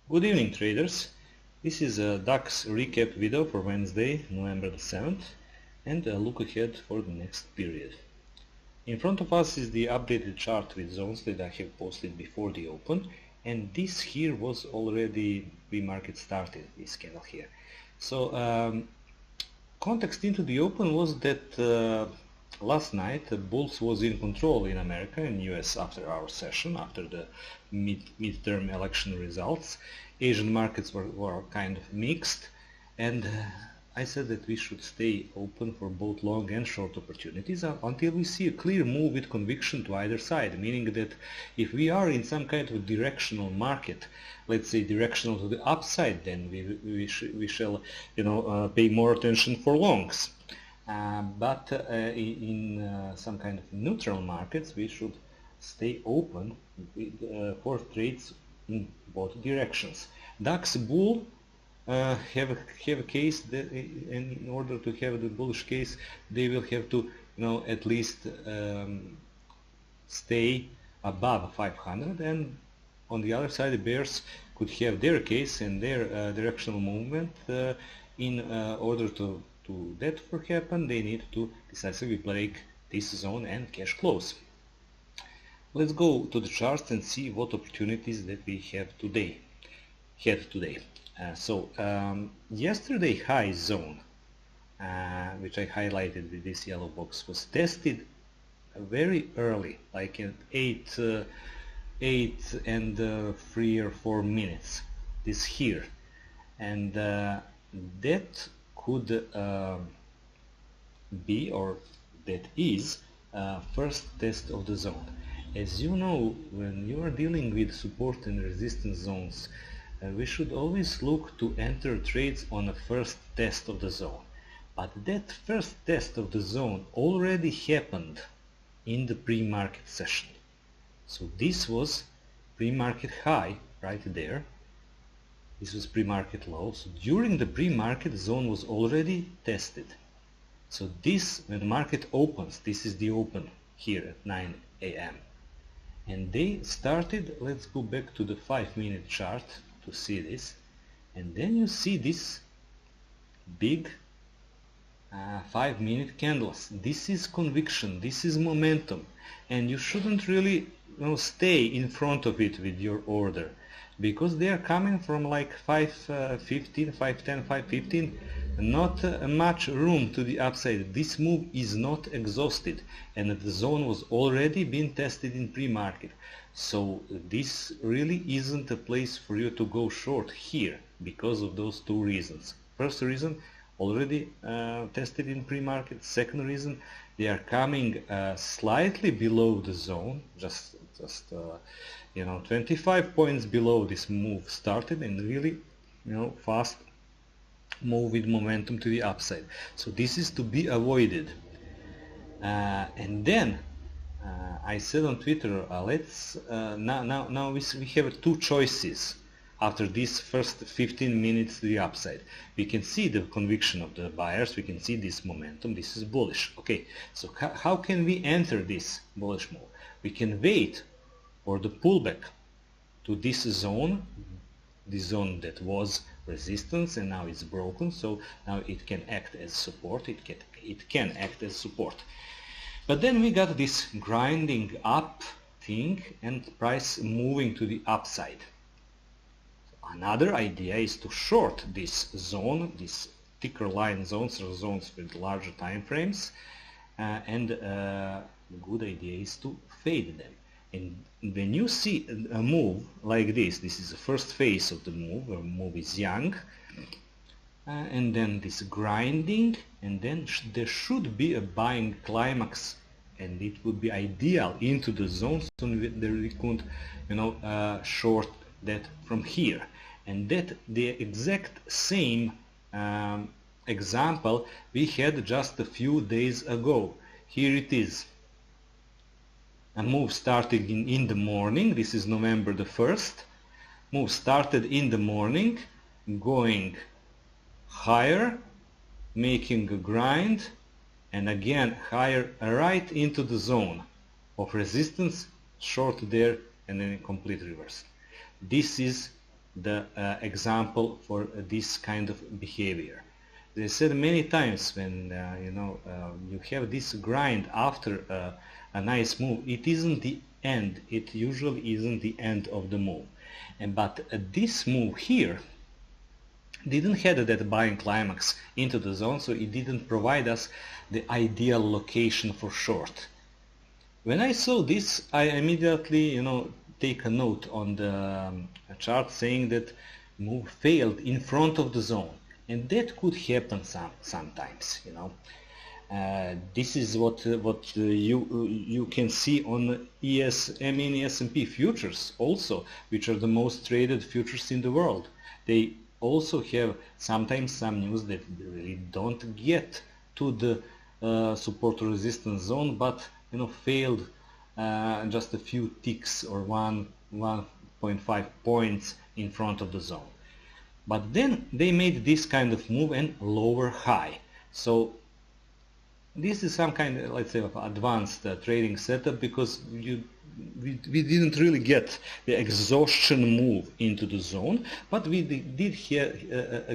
Good evening, traders. This is a DAX recap video for Wednesday, November the 7th, and a look ahead for the next period. In front of us is the updated chart with zones that I have posted before the open, and this here was already pre-market started, this candle here. So context into the open was that last night the bulls was in control in America and US after our session, after the midterm election results. Asian markets were kind of mixed, and I said that we should stay open for both long and short opportunities until we see a clear move with conviction to either side, meaning that if we are in some kind of directional market, let's say directional to the upside, then we shall pay more attention for longs. But in some kind of neutral markets, we should stay open for trades in both directions. DAX bull have a case that in order to have the bullish case, they will have to at least stay above 500, and on the other side the bears could have their case and their directional movement. In order to that to happen, they need to decisively break this zone and cash close. Let's go to the charts and see what opportunities that we have today. Yesterday high zone, which I highlighted with this yellow box, was tested very early, like in 8 and 3 or 4 minutes. This here, and that could be, or that is, first test of the zone. As you know, when you are dealing with support and resistance zones, we should always look to enter trades on a first test of the zone. But that first test of the zone already happened in the pre-market session. So this was pre-market high right there. This was pre-market low. So during the pre-market, zone was already tested. So this, when the market opens, this is the open here at 9 a.m. And they started, let's go back to the 5-minute chart to see this, and then you see this big 5-minute candles. This is conviction, this is momentum, and you shouldn't really stay in front of it with your order, because they are coming from like 5.15, 5.10, 5.15, not much room to the upside. This move is not exhausted, and the zone was already been tested in pre-market. So this really isn't a place for you to go short here because of those two reasons. First reason, already tested in pre-market. Second reason, they are coming slightly below the zone, just 25 points below this move started, and really fast move with momentum to the upside. So this is to be avoided. And then I said on Twitter, let's now we have two choices after these first 15 minutes to the upside. We can see the conviction of the buyers, we can see this momentum, this is bullish. Okay, so how can we enter this bullish move? We can wait for the pullback to this zone, the zone that was resistance and now it's broken, so now it can act as support, it can act as support. But then we got this grinding up thing and price moving to the upside. Another idea is to short this zone, these thicker line zones, or zones with larger time frames, and the good idea is to fade them. And when you see a move like this is the first phase of the move, where move is young, and then this grinding, and then there should be a buying climax, and it would be ideal into the zone, so that we could short that from here. And that the exact same example we had just a few days ago. Here it is. A move started in the morning. This is November the 1st. Move started in the morning, going higher, making a grind, and again higher, right into the zone of resistance, short there, and then a complete reverse. This is the example for this kind of behavior. As I said many times, when you have this grind after a nice move, it isn't the end. It usually isn't the end of the move. But this move here didn't have that buying climax into the zone, so it didn't provide us the ideal location for short. When I saw this, I immediately, take a note on the chart saying that move failed in front of the zone, and that could happen sometimes. This is what you can see on S&P futures also, which are the most traded futures in the world. They also have sometimes some news that really don't get to the support or resistance zone, but failed just a few ticks or 1.5 points in front of the zone. But then they made this kind of move and lower high. So this is some kind of, let's say, of advanced trading setup, because we didn't really get the exhaustion move into the zone, but we did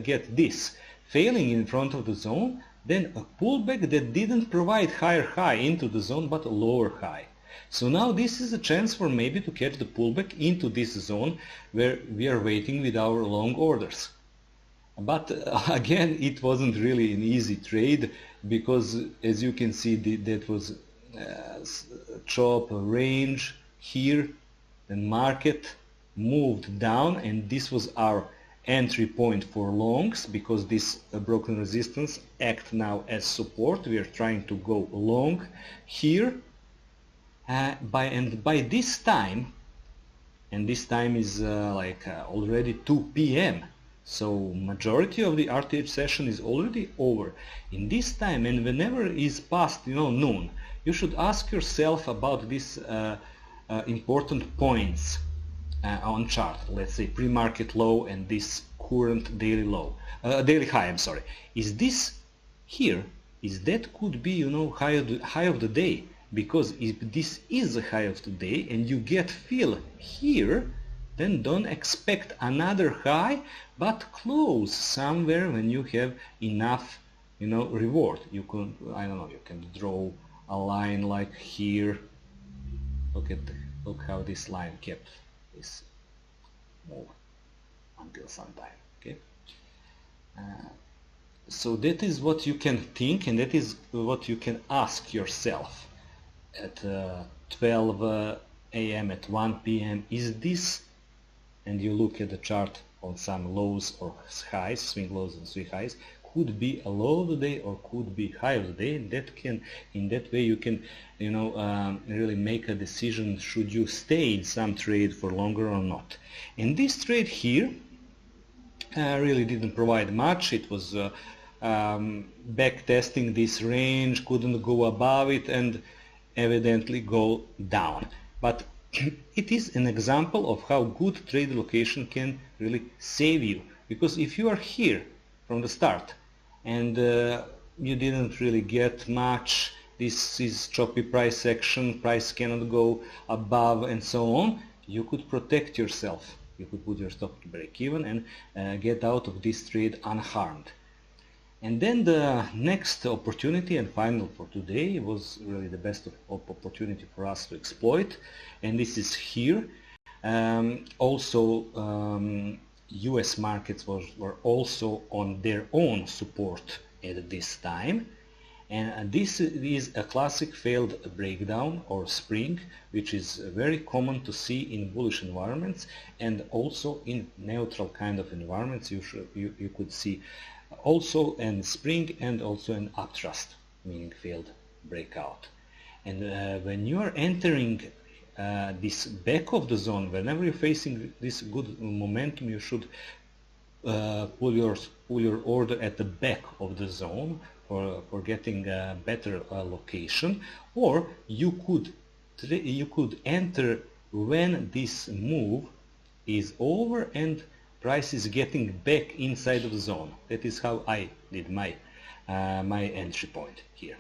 get this failing in front of the zone, then a pullback that didn't provide higher high into the zone but a lower high. So now this is a chance for maybe to catch the pullback into this zone where we are waiting with our long orders. But again, it wasn't really an easy trade, because as you can see, that was chop range here, then market moved down, and this was our entry point for longs, because this broken resistance act now as support. We are trying to go long here, by this time, and this time is already 2 p.m. So majority of the RTH session is already over. In this time, and whenever is past noon, you should ask yourself about these important points on chart. Let's say pre-market low and this current daily low, daily high. I'm sorry. Is this here? Is that could be high of the day? Because if this is the high of the day and you get fill here, then don't expect another high, but close somewhere when you have enough reward. You can, I don't know, you can draw a line like here. Look how this line kept this move until some time. Okay, so that is what you can think, and that is what you can ask yourself at 12 a.m. at 1 p.m. Is this, and you look at the chart on some lows or highs, swing lows and swing highs, could be a low of the day or could be high of the day, and in that way you can really make a decision, should you stay in some trade for longer or not. And this trade here really didn't provide much. It was back testing this range, couldn't go above it, and evidently go down. But it is an example of how good trade location can really save you, because if you are here from the start and you didn't really get much, this is choppy price action, price cannot go above and so on, you could protect yourself. You could put your stop to break even and get out of this trade unharmed. And then the next opportunity and final for today was really the best opportunity for us to exploit, and this is here. US markets were also on their own support at this time, and this is a classic failed breakdown or spring, which is very common to see in bullish environments, and also in neutral kind of environments you could see also in spring and also an upthrust, meaning failed breakout. And when you are entering this back of the zone, whenever you're facing this good momentum, you should pull your order at the back of the zone for getting a better location, or you could enter when this move is over and price is getting back inside of the zone. That is how I did my entry point here.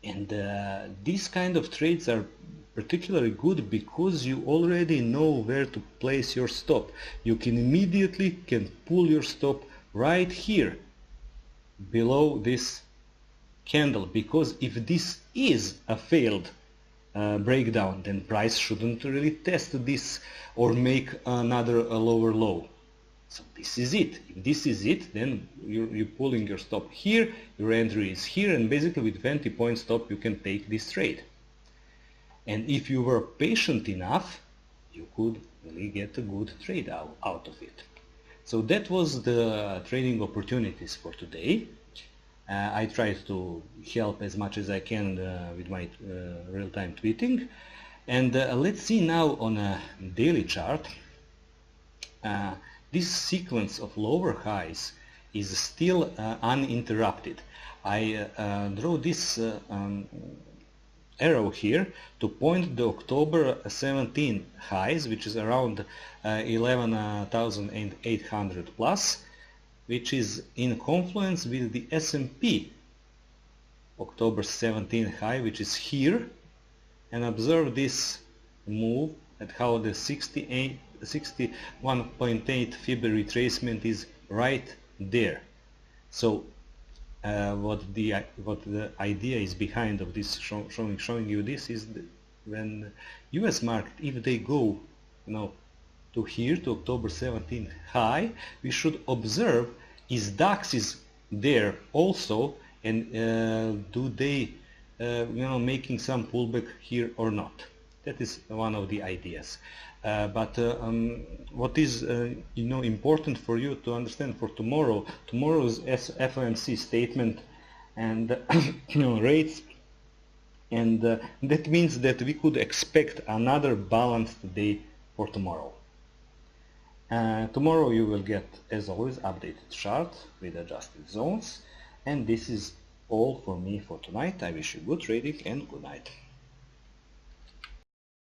And these kind of trades are particularly good because you already know where to place your stop. You can immediately pull your stop right here below this candle, because if this is a failed breakdown, then price shouldn't really test this or make another lower low. So this is it. If this is it, then you're pulling your stop here, your entry is here, and basically with 20 point stop you can take this trade. And if you were patient enough, you could really get a good trade out of it. So that was the trading opportunities for today. I tried to help as much as I can with my real-time tweeting. And let's see now on a daily chart. This sequence of lower highs is still uninterrupted. I draw this arrow here to point the October 17 highs, which is around 11,800 plus, which is in confluence with the S&P October 17 high, which is here, and observe this move at how the 61.8 Fib retracement is right there. So what the idea is behind of this showing you this is when US market, if they go to here, to October 17 high, we should observe is DAX is there also, and do they making some pullback here or not. That is one of the ideas. But what is important for you to understand for tomorrow's FOMC statement and rates, and that means that we could expect another balanced day for tomorrow. Tomorrow you will get, as always, updated chart with adjusted zones, and this is all for me for tonight. I wish you good trading and good night.